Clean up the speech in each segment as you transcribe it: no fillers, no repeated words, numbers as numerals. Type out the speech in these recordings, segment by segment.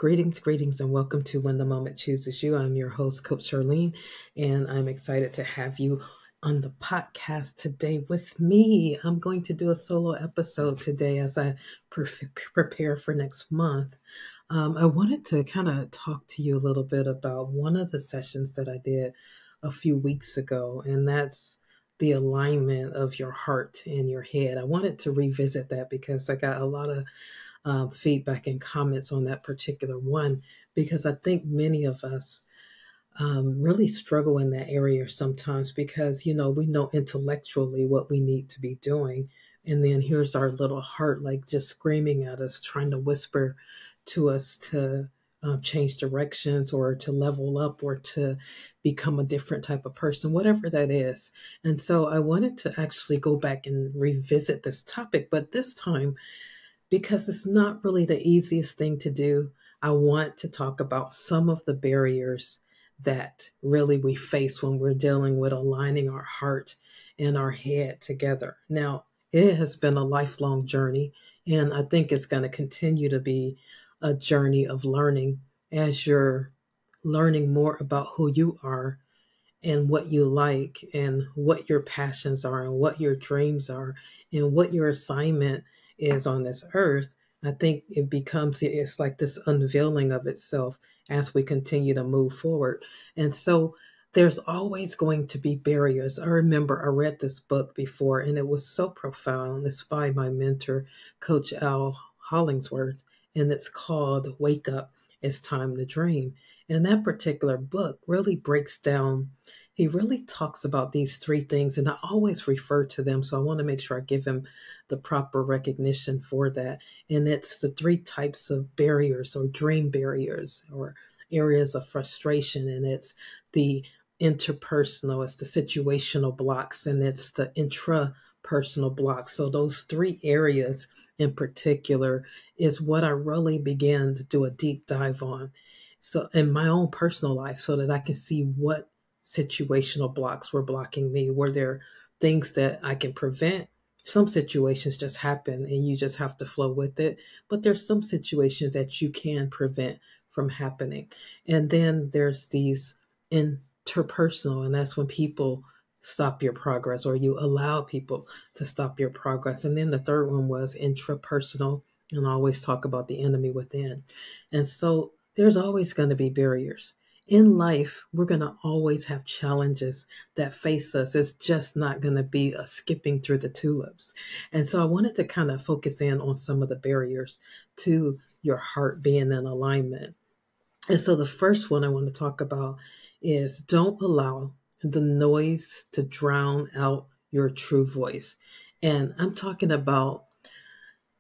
Greetings, and welcome to When the Moment Chooses You. I'm your host, Coach Charlene, and I'm excited to have you on the podcast today with me. I'm going to do a solo episode today as I prepare for next month. I wanted to kind of talk to you a little bit about one of the sessions that I did a few weeks ago, and that's the alignment of your heart and your head. I wanted to revisit that because I got a lot of feedback and comments on that particular one because I think many of us really struggle in that area sometimes because, we know intellectually what we need to be doing. And then here's our little heart like just screaming at us, trying to whisper to us to change directions or to level up or to become a different type of person, whatever that is. And so I wanted to actually go back and revisit this topic, but this time, because it's not really the easiest thing to do, I want to talk about some of the barriers that really we face when we're dealing with aligning our heart and our head together. Now, it has been a lifelong journey, and I think it's going to continue to be a journey of learning as you're learning more about who you are and what you like and what your passions are and what your dreams are and what your assignment is on this earth. I think it's like this unveiling of itself as we continue to move forward. And so there's always going to be barriers. I remember I read this book before and it was so profound. It's by my mentor, Coach Al Hollingsworth, and it's called Wake Up, It's Time to Dream. And that particular book really breaks down, he really talks about these three things, and I always refer to them. So I want to make sure I give him the proper recognition for that. And it's the three types of barriers or dream barriers or areas of frustration. And it's the interpersonal, it's the situational blocks, and it's the intrapersonal blocks. So those three areas in particular is what I really began to do a deep dive on. So in my own personal life, so that I can see what situational blocks were blocking me. Were there things that I can prevent? Some situations just happen and you just have to flow with it. But there's some situations that you can prevent from happening. And then there's these interpersonal, and that's when people stop your progress or you allow people to stop your progress. And then the third one was intrapersonal, and I always talk about the enemy within. And so there's always going to be barriers. In life, we're going to always have challenges that face us. It's just not going to be a skipping through the tulips. And so I wanted to kind of focus in on some of the barriers to your heart being in alignment. And so the first one I want to talk about is don't allow the noise to drown out your true voice. And I'm talking about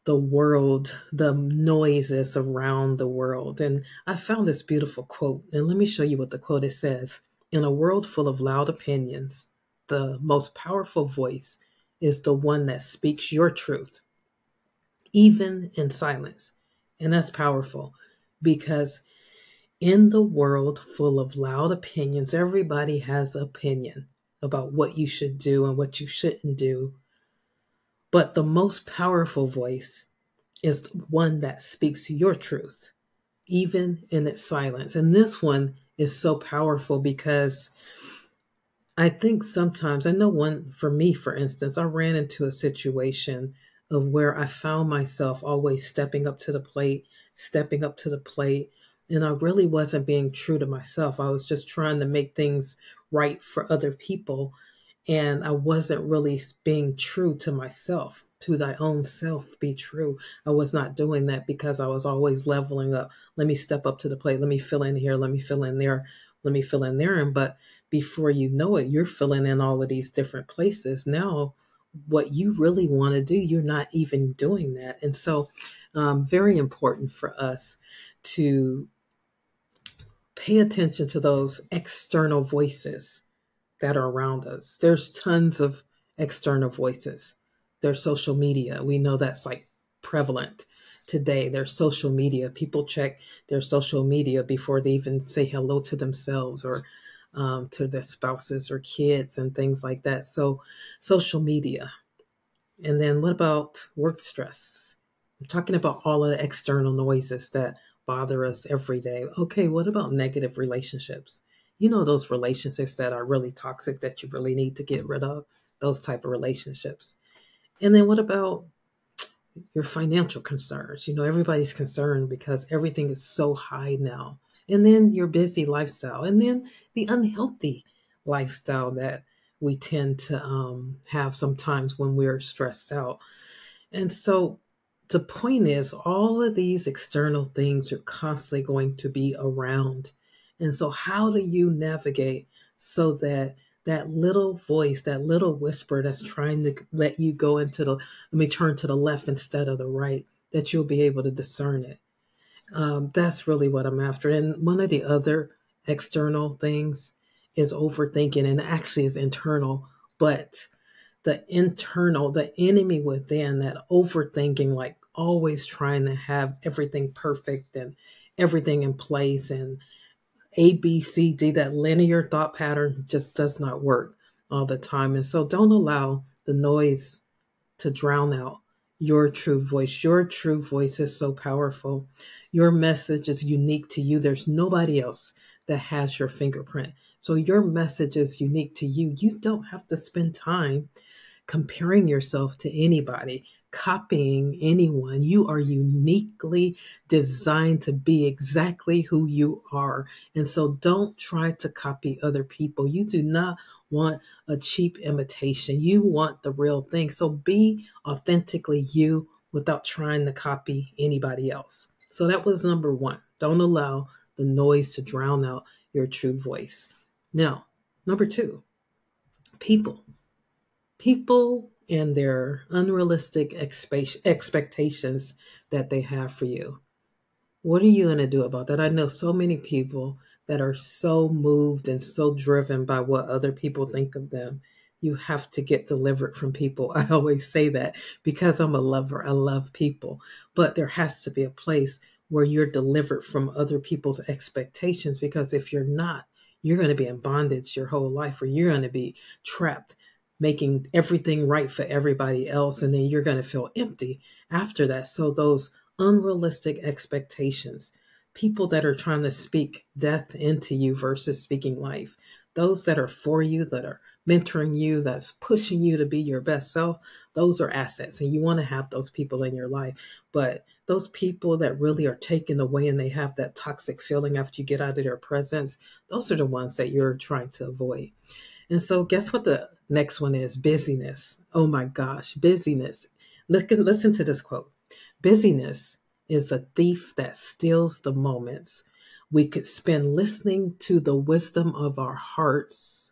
the world, the noises around the world. And I found this beautiful quote, and let me show you what the quote it says. In a world full of loud opinions, the most powerful voice is the one that speaks your truth, even in silence. And that's powerful because in the world full of loud opinions, everybody has opinion about what you should do and what you shouldn't do. But the most powerful voice is one that speaks your truth, even in its silence. And this one is so powerful because I think sometimes, I know one for me, for instance, I ran into a situation of where I found myself always stepping up to the plate. And I really wasn't being true to myself. I was just trying to make things right for other people. And I wasn't really being true to myself. To thy own self be true. I was not doing that because I was always leveling up. Let me step up to the plate. Let me fill in here. Let me fill in there. Let me fill in there. And but before you know it, you're filling in all of these different places. Now, what you really want to do, you're not even doing that. And so very important for us to pay attention to those external voices that are around us. There's tons of external voices. There's social media. We know that's like prevalent today. There's social media. People check their social media before they even say hello to themselves or to their spouses or kids and things like that. So social media. And then what about work stress? I'm talking about all of the external noises that bother us every day. Okay, what about negative relationships? You know, those relationships that are really toxic that you really need to get rid of, those type of relationships. And then what about your financial concerns? You know, everybody's concerned because everything is so high now. And then your busy lifestyle, and then the unhealthy lifestyle that we tend to have sometimes when we're stressed out. And so the point is, all of these external things are constantly going to be around. And so, how do you navigate so that that little voice, that little whisper that's trying to let you go into turn to the left instead of the right, that you'll be able to discern it? That's really what I'm after. And one of the other external things is overthinking, and actually is internal, but the enemy within, that overthinking, like always trying to have everything perfect and everything in place, and A, B, C, D, that linear thought pattern just does not work all the time. And so don't allow the noise to drown out your true voice. Your true voice is so powerful. Your message is unique to you. There's nobody else that has your fingerprint. So your message is unique to you. You don't have to spend time comparing yourself to anybody, copying anyone. You are uniquely designed to be exactly who you are. And so don't try to copy other people. You do not want a cheap imitation. You want the real thing. So be authentically you without trying to copy anybody else. So that was number one. Don't allow the noise to drown out your true voice. Now, number two, people. People and their unrealistic expectations that they have for you. What are you going to do about that? I know so many people that are so moved and so driven by what other people think of them. You have to get delivered from people. I always say that because I'm a lover. I love people. But there has to be a place where you're delivered from other people's expectations, because if you're not, you're going to be in bondage your whole life, or you're going to be trapped making everything right for everybody else. And then you're going to feel empty after that. So those unrealistic expectations, people that are trying to speak death into you versus speaking life, those that are for you, that are mentoring you, that's pushing you to be your best self, those are assets. And you want to have those people in your life. But those people that really are taken away and they have that toxic feeling after you get out of their presence, those are the ones that you're trying to avoid. And so guess what the next one is? Busyness. Oh my gosh, busyness. Listen to this quote. Busyness is a thief that steals the moments we could spend listening to the wisdom of our hearts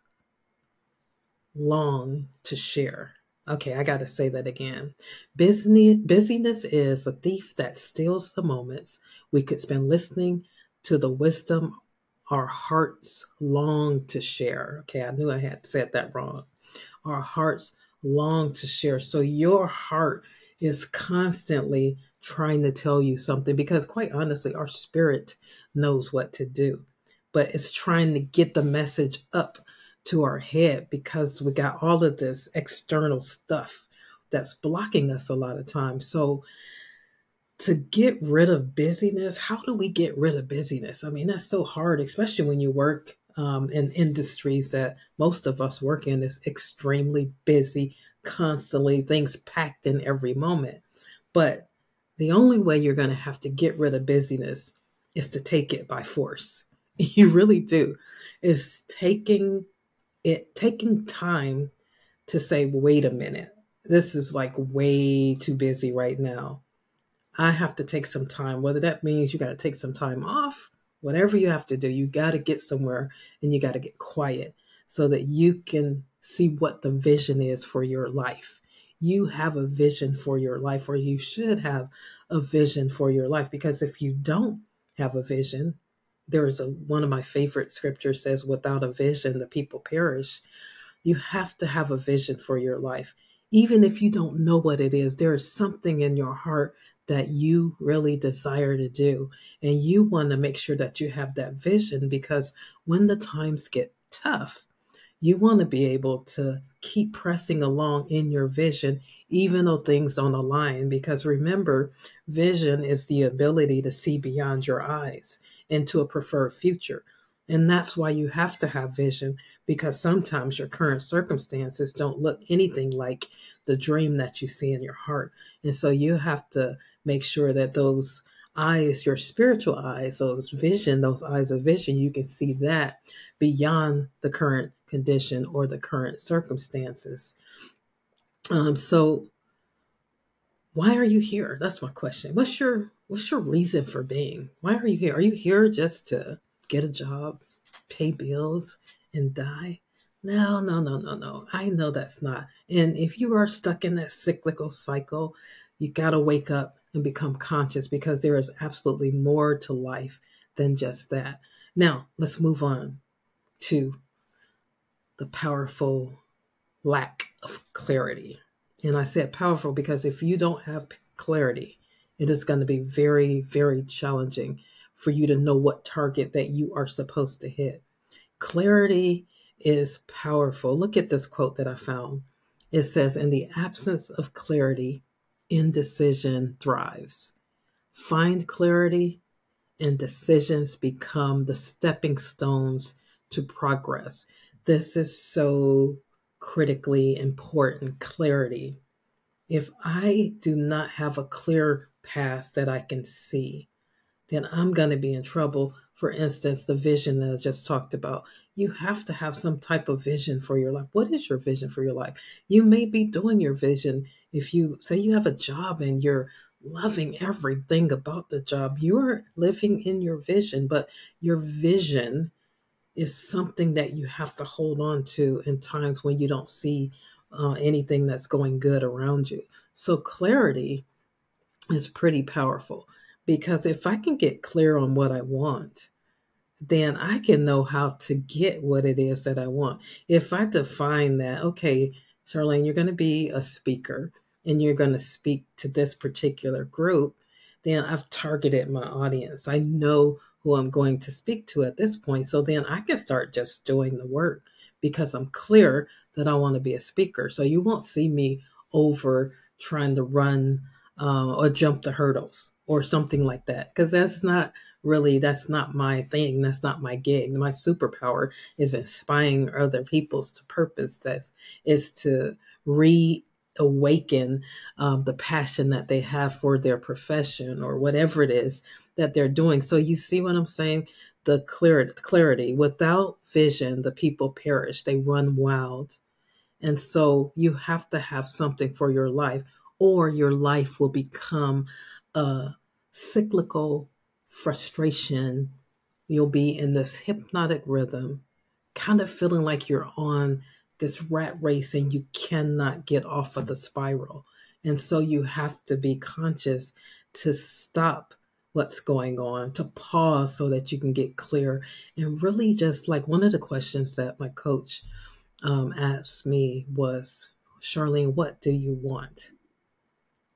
long to share. Okay, I got to say that again. Busyness is a thief that steals the moments we could spend listening to the wisdom our hearts long to share. Okay, I knew I had said that wrong. Our hearts long to share. So your heart is constantly trying to tell you something, because quite honestly, our spirit knows what to do, but it's trying to get the message up to our head because we got all of this external stuff that's blocking us a lot of times. So to get rid of busyness, how do we get rid of busyness? I mean, that's so hard, especially when you work in industries that most of us work in, is extremely busy, constantly, things packed in every moment. But the only way you're going to have to get rid of busyness is to take it by force. You really do. It's taking time to say, wait a minute, this is like way too busy right now. I have to take some time, whether that means you got to take some time off, whatever you have to do, you got to get somewhere and you got to get quiet so that you can see what the vision is for your life. You have a vision for your life, or you should have a vision for your life, because if you don't have a vision, one of my favorite scriptures says, without a vision, the people perish. You have to have a vision for your life. Even if you don't know what it is, there is something in your heart that you really desire to do. And you want to make sure that you have that vision, because when the times get tough, you want to be able to keep pressing along in your vision, even though things don't align. Because remember, vision is the ability to see beyond your eyes into a preferred future. And that's why you have to have vision, because sometimes your current circumstances don't look anything like the dream that you see in your heart. And so you have to make sure that those eyes, your spiritual eyes, those eyes of vision, you can see that beyond the current condition or the current circumstances. So why are you here? That's my question. What's your reason for being? Why are you here? Are you here just to get a job, pay bills, and die? No, no, no, no, no. I know that's not. And if you are stuck in that cyclical cycle, you got to wake up and become conscious, because there is absolutely more to life than just that. Now, let's move on to the powerful lack of clarity. And I said powerful because if you don't have clarity, it is going to be very, very challenging for you to know what target that you are supposed to hit. Clarity is powerful. Look at this quote that I found. It says, "In the absence of clarity, indecision thrives. Find clarity, and decisions become the stepping stones to progress." This is so critically important, clarity. If I do not have a clear path that I can see, then I'm going to be in trouble. For instance, the vision that I just talked about. You have to have some type of vision for your life. What is your vision for your life? You may be doing your vision. If you say you have a job and you're loving everything about the job, you're living in your vision, but your vision is something that you have to hold on to in times when you don't see anything that's going good around you. So clarity is pretty powerful, because if I can get clear on what I want, then I can know how to get what it is that I want. If I define that, okay, Charlene, you're going to be a speaker and you're going to speak to this particular group, then I've targeted my audience. I know who I'm going to speak to at this point. So then I can start just doing the work, because I'm clear that I want to be a speaker. So you won't see me over trying to run or jump the hurdles or something like that, because that's not my thing. That's not my gig. My superpower is inspiring other people's to purpose. Is to reawaken the passion that they have for their profession or whatever it is that they're doing. So you see what I'm saying? The clarity. Without vision, the people perish. They run wild. And so you have to have something for your life, or your life will become a cyclical frustration. You'll be in this hypnotic rhythm, kind of feeling like you're on this rat race and you cannot get off of the spiral. And so you have to be conscious to stop what's going on, to pause so that you can get clear. And really, just like one of the questions that my coach asked me was, Charlene, what do you want?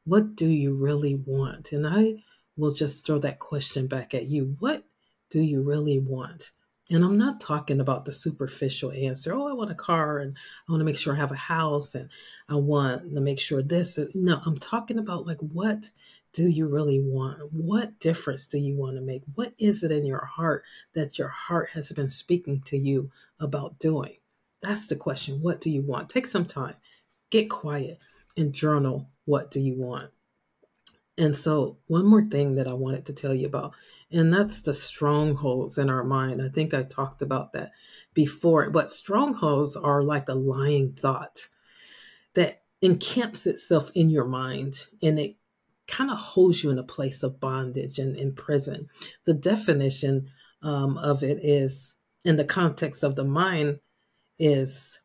What do you really want? And I will just throw that question back at you. What do you really want? And I'm not talking about the superficial answer. Oh, I want a car and I want to make sure I have a house and I want to make sure this. No, I'm talking about like, what do you really want? What difference do you want to make? What is it in your heart that your heart has been speaking to you about doing? That's the question. What do you want? Take some time, get quiet, and journal. What do you want? And so, one more thing that I wanted to tell you about, and that's the strongholds in our mind. I think I talked about that before, but strongholds are like a lying thought that encamps itself in your mind, and it kind of holds you in a place of bondage and in prison. The definition of it is, in the context of the mind, is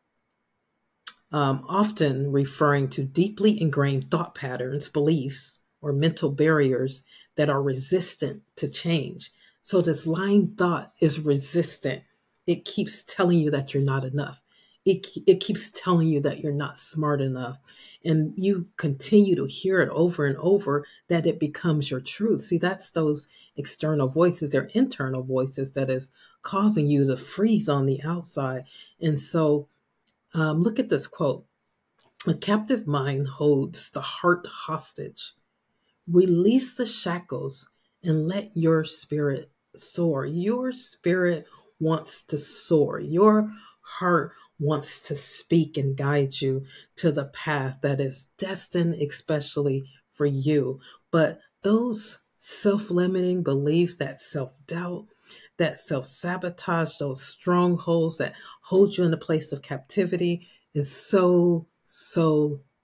often referring to deeply ingrained thought patterns, beliefs, or mental barriers that are resistant to change. So this lying thought is resistant. It keeps telling you that you're not enough. It keeps telling you that you're not smart enough. And you continue to hear it over and over that it becomes your truth. See, that's those external voices. They're internal voices that is causing you to freeze on the outside. And so look at this quote. A captive mind holds the heart hostage. Release the shackles and let your spirit soar. Your spirit wants to soar. Your heart wants to speak and guide you to the path that is destined especially for you. But those self limiting beliefs, that self doubt, that self sabotage, those strongholds that hold you in a place of captivity is so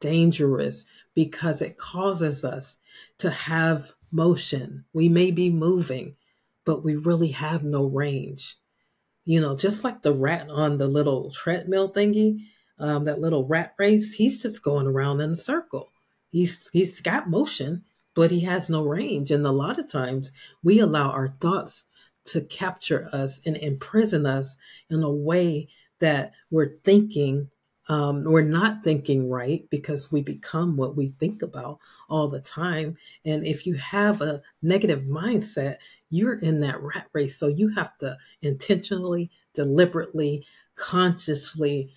dangerous because it causes us to have motion. We may be moving, but we really have no range. Just like the rat on the little treadmill thingy, that little rat race, he's just going around in a circle. He's got motion, but he has no range. And a lot of times we allow our thoughts to capture us and imprison us in a way that we're not thinking right because we become what we think about all the time. And if you have a negative mindset, you're in that rat race. So you have to intentionally, deliberately, consciously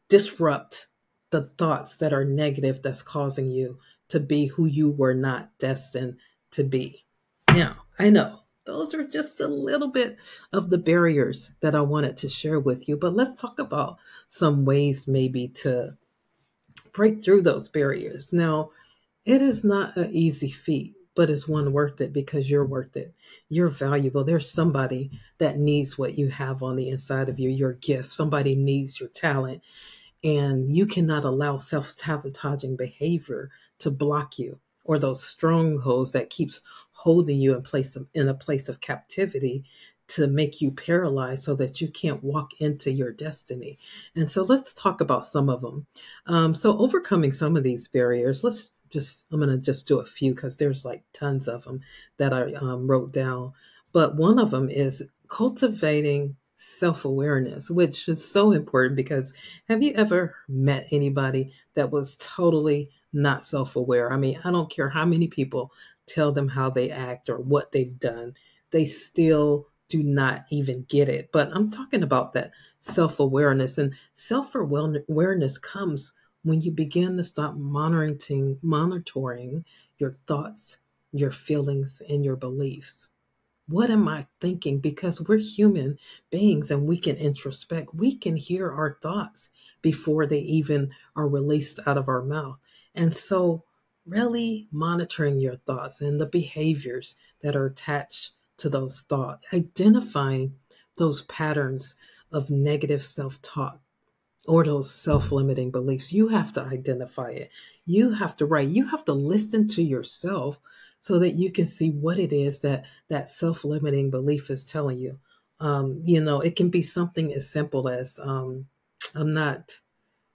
disrupt the thoughts that are negative that's causing you to be who you were not destined to be. Now, I know those are just a little bit of the barriers that I wanted to share with you, but let's talk about some ways maybe to break through those barriers. Now, it is not an easy feat, but it's one worth it because you're worth it. You're valuable. There's somebody that needs what you have on the inside of you, your gift. Somebody needs your talent. And you cannot allow self-sabotaging behavior to block you, or those strongholds that keeps holding you in a place of captivity to make you paralyzed so that you can't walk into your destiny. And so let's talk about some of them. So overcoming some of these barriers, I'm going to just do a few because there's like tons of them that I wrote down. But one of them is cultivating self-awareness, which is so important because have you ever met anybody that was totally not self-aware? I mean, I don't care how many people tell them how they act or what they've done, they still do not even get it. But I'm talking about that self-awareness, and self-awareness comes when you begin to stop monitoring your thoughts, your feelings, and your beliefs. What am I thinking? Because we're human beings and we can introspect. We can hear our thoughts before they even are released out of our mouth. And so, really monitoring your thoughts and the behaviors that are attached to those thoughts, identifying those patterns of negative self talk or those self-limiting beliefs. You have to identify it. You have to write. You have to listen to yourself so that you can see what it is that self-limiting belief is telling you. It can be something as simple as I'm not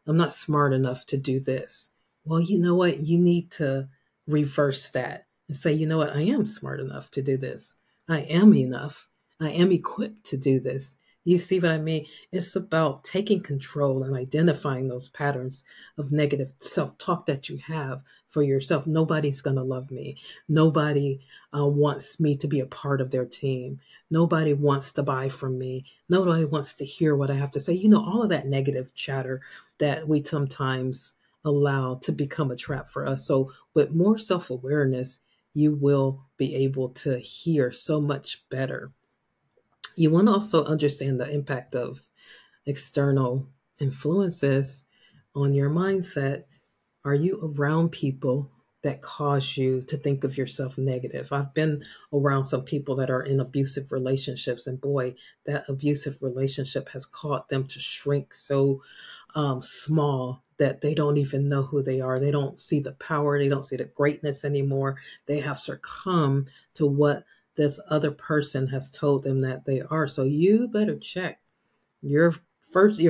I'm not smart enough to do this. Well, you know what? You need to reverse that and say, you know what? I am smart enough to do this. I am enough. I am equipped to do this. You see what I mean? It's about taking control and identifying those patterns of negative self talk that you have for yourself. Nobody's going to love me. Nobody wants me to be a part of their team. Nobody wants to buy from me. Nobody wants to hear what I have to say. All of that negative chatter that we sometimes allow to become a trap for us. So, with more self awareness, you will be able to hear so much better. You want to also understand the impact of external influences on your mindset. Are you around people that cause you to think of yourself negative? I've been around some people that are in abusive relationships, and boy, that abusive relationship has caused them to shrink so small that they don't even know who they are. They don't see the power, they don't see the greatness anymore. They have succumbed to what this other person has told them that they are. So you better check your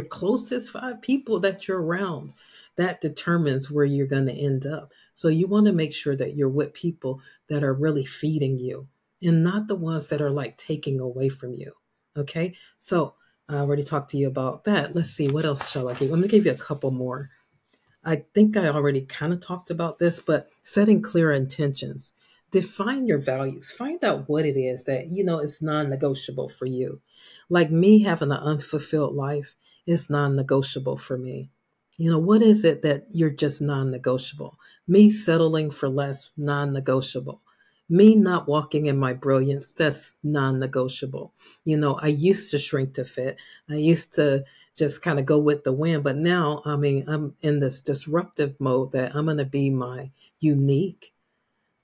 closest 5 people that you're around. That determines where you're going to end up. So you want to make sure that you're with people that are really feeding you and not the ones that are like taking away from you. Okay. So I already talked to you about that. Let's see, what else shall I give? I'm going to give you a couple more. I think I already kind of talked about this, but setting clear intentions. Define your values. Find out what it is that, is non negotiable for you. Like me having an unfulfilled life is non negotiable for me. What is it that you're just non-negotiable? Me settling for less, non-negotiable. Me not walking in my brilliance, that's non-negotiable. I used to shrink to fit. I used to just kind of go with the wind, but now, I'm in this disruptive mode that I'm going to be my unique,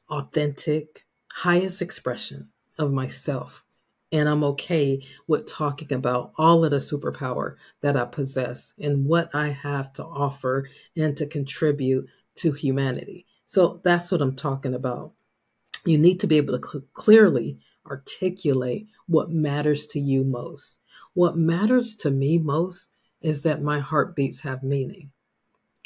authentic, highest expression of myself. And I'm okay with talking about all of the superpower that I possess and what I have to offer and to contribute to humanity. So that's what I'm talking about. You need to be able to clearly articulate what matters to you most. What matters to me most is that my heartbeats have meaning.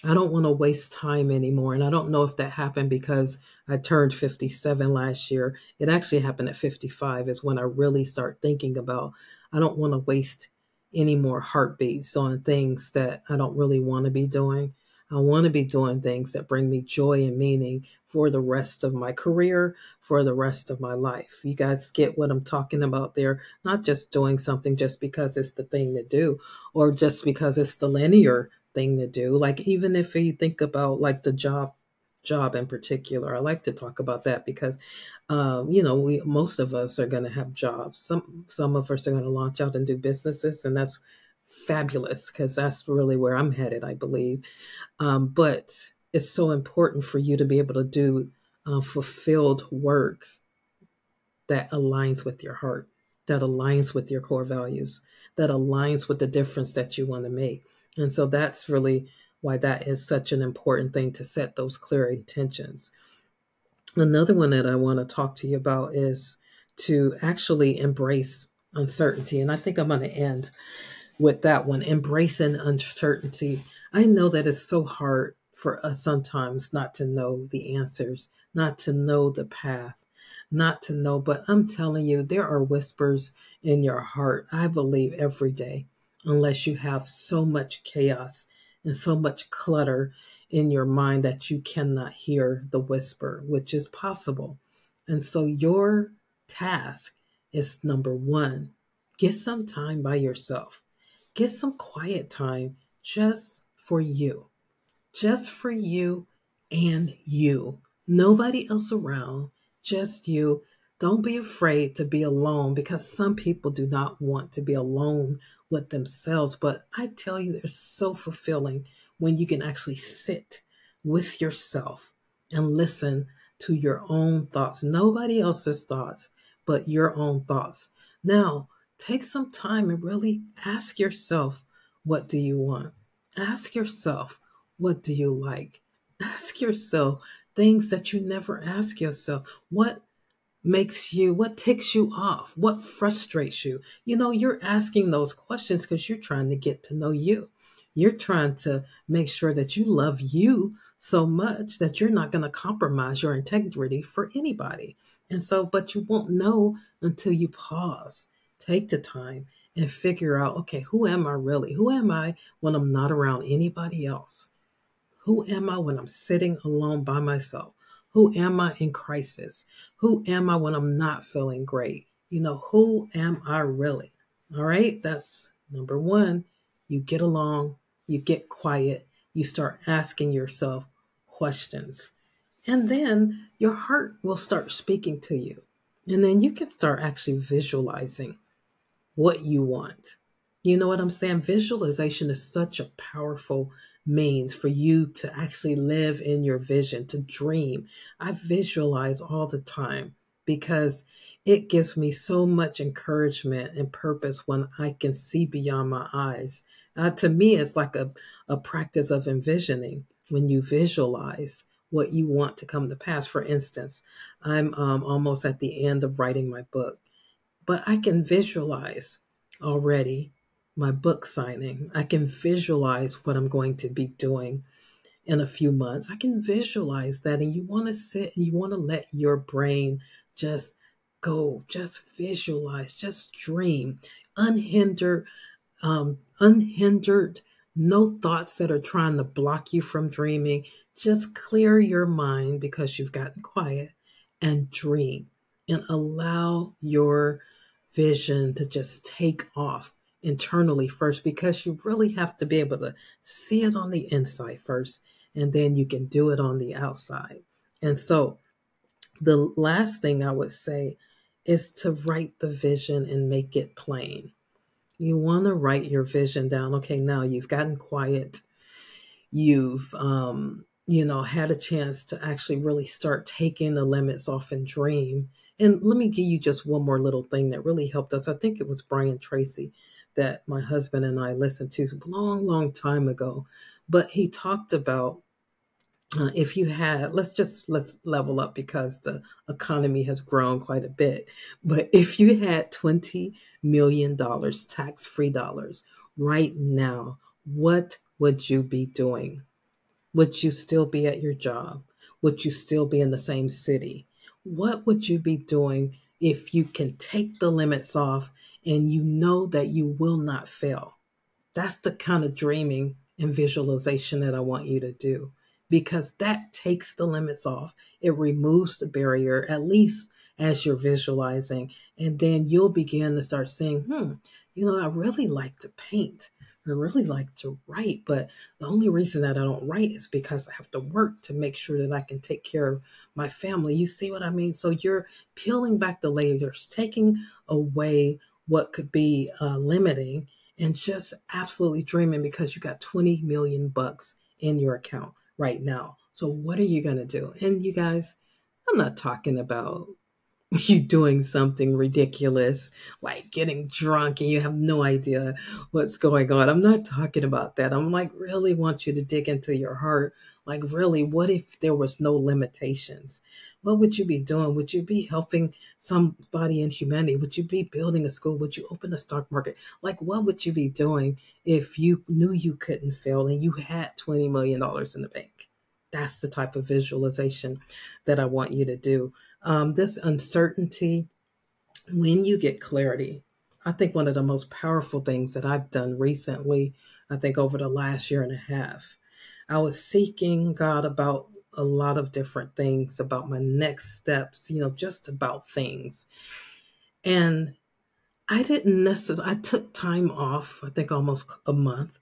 I don't want to waste time anymore. And I don't know if that happened because I turned 57 last year. It actually happened at 55 is when I really start thinking about I don't want to waste any more heartbeats on things that I don't really want to be doing. I want to be doing things that bring me joy and meaning for the rest of my career, for the rest of my life. You guys get what I'm talking about there? Not just doing something just because it's the thing to do or just because it's the linear thing to do. Like even if you think about like the job in particular, I like to talk about that because we most of us are going to have jobs. Some of us are going to launch out and do businesses, and that's fabulous because that's really where I'm headed, I believe. But it's so important for you to be able to do fulfilled work that aligns with your heart, that aligns with your core values, that aligns with the difference that you want to make. And so that's really why that is such an important thing to set those clear intentions. Another one that I want to talk to you about is to actually embrace uncertainty. And I think I'm going to end with that one, embracing uncertainty. I know that it's so hard for us sometimes not to know the answers, not to know the path, not to know. But I'm telling you, there are whispers in your heart, I believe, every day, unless you have so much chaos and so much clutter in your mind that you cannot hear the whisper, which is possible. And so your task is number one, get some time by yourself. Get some quiet time just for you and you. Nobody else around, just you. Don't be afraid to be alone because some people do not want to be alone with themselves. But I tell you, it's so fulfilling when you can actually sit with yourself and listen to your own thoughts, nobody else's thoughts, but your own thoughts. Now, take some time and really ask yourself, what do you want? Ask yourself, what do you like? Ask yourself things that you never ask yourself. What ticks you off? What frustrates you? You're asking those questions because you're trying to get to know you. You're trying to make sure that you love you so much that you're not going to compromise your integrity for anybody. And so, but you won't know until you pause, take the time and figure out, okay, who am I really? Who am I when I'm not around anybody else? Who am I when I'm sitting alone by myself? Who am I in crisis? Who am I when I'm not feeling great? Who am I really? All right, that's number one. You get along, you get quiet, you start asking yourself questions. And then your heart will start speaking to you. And then you can start actually visualizing what you want. You know what I'm saying? Visualization is such a powerful means for you to actually live in your vision, to dream. I visualize all the time because it gives me so much encouragement and purpose when I can see beyond my eyes. To me, it's like a practice of envisioning when you visualize what you want to come to pass. For instance, I'm almost at the end of writing my book, but I can visualize already my book signing. I can visualize what I'm going to be doing in a few months. I can visualize that. And you want to sit and you want to let your brain just go, just visualize, just dream, unhindered, unhindered, no thoughts that are trying to block you from dreaming. Just clear your mind because you've gotten quiet and dream and allow your vision to just take off internally first, because you really have to be able to see it on the inside first, and then you can do it on the outside. And so the last thing I would say is to write the vision and make it plain. You want to write your vision down. Okay, now you've gotten quiet. You've, had a chance to actually really start taking the limits off and dream. And let me give you just one more little thing that really helped us. I think it was Brian Tracy that my husband and I listened to a long, long time ago. But he talked about if you had, let's level up because the economy has grown quite a bit. But if you had $20 million tax-free dollars right now, what would you be doing? Would you still be at your job? Would you still be in the same city? What would you be doing if you can take the limits off and you know that you will not fail? That's the kind of dreaming and visualization that I want you to do, because that takes the limits off. It removes the barrier, at least as you're visualizing. And then you'll begin to start saying, I really like to paint. I really like to write, but the only reason that I don't write is because I have to work to make sure that I can take care of my family. You see what I mean? So you're peeling back the layers, taking away what could be limiting, and just absolutely dreaming because you got 20 million bucks in your account right now. So what are you going to do? And you guys, I'm not talking about you doing something ridiculous like getting drunk and you have no idea what's going on. I'm not talking about that. I'm like, really want you to dig into your heart. Like, really, what if there was no limitations? What would you be doing? Would you be helping somebody in humanity? Would you be building a school? Would you open a stock market? Like, what would you be doing if you knew you couldn't fail and you had $20 million in the bank? That's the type of visualization that I want you to do. This uncertainty, when you get clarity, I think one of the most powerful things that I've done recently, I think over the last year and a half, I was seeking God about a lot of different things, about my next steps, just about things. And I didn't necessarily, I took time off, I think almost a month,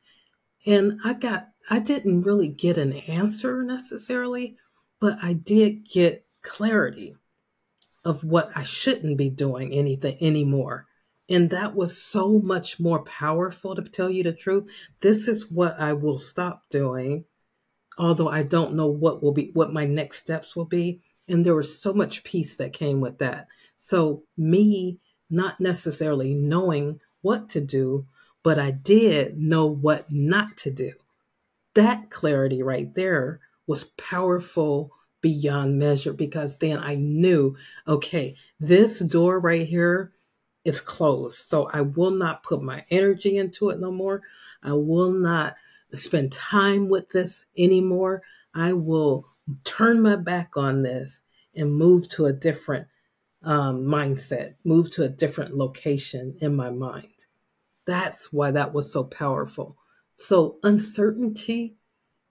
and I didn't really get an answer necessarily, but I did get clarity of what I shouldn't be doing anything anymore. And that was so much more powerful, to tell you the truth. This is what I will stop doing, although I don't know what my next steps will be. And there was so much peace that came with that. So me not necessarily knowing what to do, but I did know what not to do. That clarity right there was powerful beyond measure, because then I knew, okay, this door right here is closed. So I will not put my energy into it no more. I will not spend time with this anymore. I will turn my back on this and move to a different mindset, move to a different location in my mind. That's why that was so powerful. So uncertainty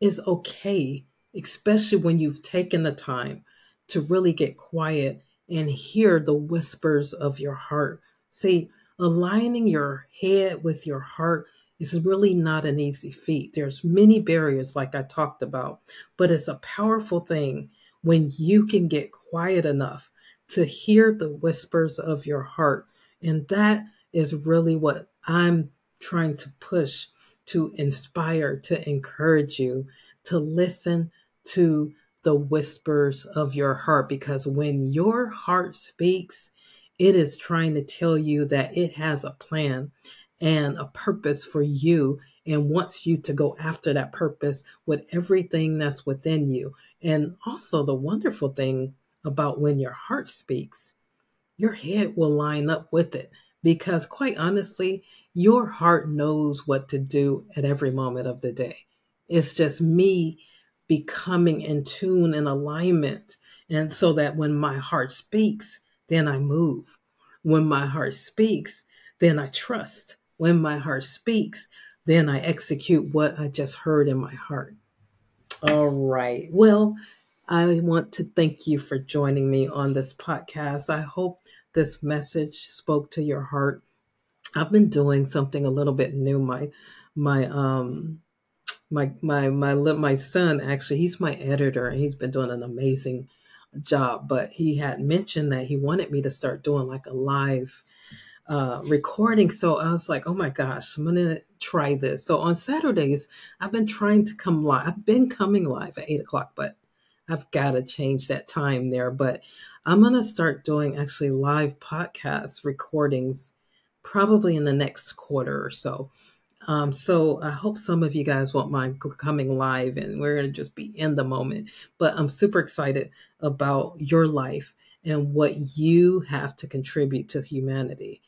is okay, especially when you've taken the time to really get quiet and hear the whispers of your heart. See, aligning your head with your heart is really not an easy feat. There's many barriers, like I talked about, but it's a powerful thing when you can get quiet enough to hear the whispers of your heart. And that is really what I'm trying to push, to inspire, to encourage you to listen to the whispers of your heart, because when your heart speaks, it is trying to tell you that it has a plan and a purpose for you and wants you to go after that purpose with everything that's within you. And also, the wonderful thing about when your heart speaks, your head will line up with it, because quite honestly, your heart knows what to do at every moment of the day. It's just me becoming in tune and alignment. And so that when my heart speaks, then I move. When my heart speaks, then I trust. When my heart speaks, then I execute what I just heard in my heart. All right. Well, I want to thank you for joining me on this podcast. I hope this message spoke to your heart. I've been doing something a little bit new. My my son, actually, he's my editor, and he's been doing an amazing job. But he had mentioned that he wanted me to start doing like a live recording. So I was like, oh my gosh, I'm gonna try this. So on Saturdays, I've been trying to come live. I've been coming live at 8 o'clock, but I've got to change that time there. But I'm gonna start doing actually live podcast recordings probably in the next quarter or so. So I hope some of you guys won't mind coming live, and we're going to just be in the moment. But I'm super excited about your life and what you have to contribute to humanity.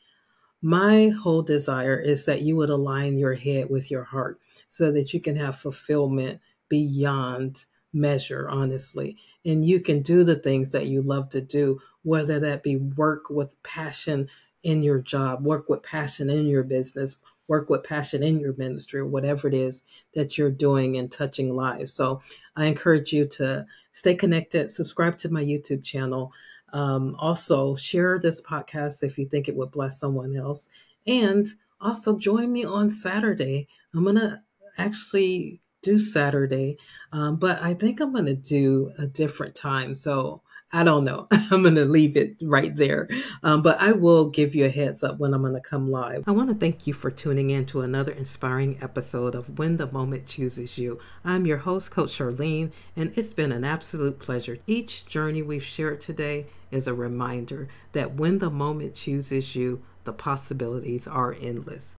My whole desire is that you would align your head with your heart so that you can have fulfillment beyond measure, honestly. And you can do the things that you love to do, whether that be work with passion in your job, work with passion in your business, work with passion in your ministry, or whatever it is that you're doing and touching lives. So I encourage you to stay connected, subscribe to my YouTube channel. Also, share this podcast if you think it would bless someone else. And also join me on Saturday. I'm going to actually do Saturday, but I think I'm going to do a different time. So I don't know. I'm going to leave it right there. But I will give you a heads up when I'm going to come live. I want to thank you for tuning in to another inspiring episode of When the Moment Chooses You. I'm your host, Coach Charlene, and it's been an absolute pleasure. Each journey we've shared today is a reminder that when the moment chooses you, the possibilities are endless.